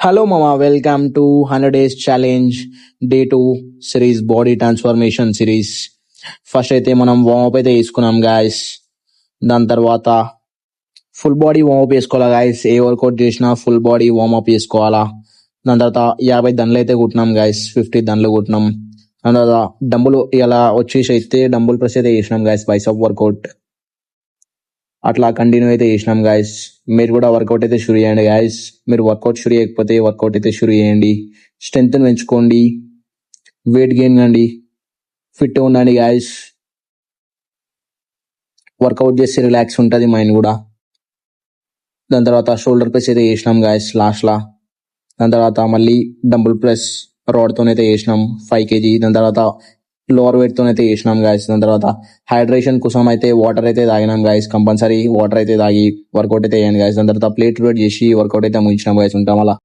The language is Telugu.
Hello, Mama. Welcome to 100 Days Challenge Day 2 series body transformation series. First అయితే మనం వార్మప్ అయితే వేసుకున్నాం గాయస్. దాని తర్వాత ఫుల్ బాడీ వార్మప్ వేసుకోవాలా గాయస్. ఏ వర్కౌట్ చేసినా ఫుల్ బాడీ వార్మప్ వేసుకోవాలా. దాని తర్వాత 50 దండలు అయితే కుట్టినాం గాయస్. 50 దండలు కుట్టినాం. దాని తర్వాత డంబుల్ ఇలా వచ్చేసి అయితే డంబుల్ ప్రెస్ అయితే చేసినాం గాయస్. బైసెప్ వర్కౌట్ అట్లా కంటిన్యూ అయితే చేసినాం గాయస్. మీరు కూడా వర్కౌట్ అయితే షురు చేయండి గాయస్. మీరు వర్కౌట్ షురు చేయకపోతే వర్కౌట్ అయితే షురు చేయండి. స్ట్రెంత్ పెంచుకోండి, వెయిట్ గెయిన్ కండి, ఫిట్ ఉండండి గాయస్. వర్కౌట్ చేస్తే రిలాక్స్ ఉంటుంది మైండ్ కూడా. దాని తర్వాత షోల్డర్ ప్రెస్ అయితే చేసినాం గాయస్ లాస్ట్లా. దాని తర్వాత మళ్ళీ డంబుల్ ప్రెస్ రాడ్తోనైతే చేసినాం 5 kg. దాని తర్వాత లోవర్ వెయిట్ తోనైతే చేసినాం గాయస్. దాని తర్వాత హైడ్రేషన్ కోసం అయితే వాటర్ అయితే తాగినాం గాయస్. కంపల్సరీ వాటర్ అయితే తాగి వర్కౌట్ అయితే చేయండి గాయస్. దాని తర్వాత ప్లేట్ వెయిట్ చేసి వర్కౌట్ అయితే ముగించినాం గాయస్. ఉంటాం అలా.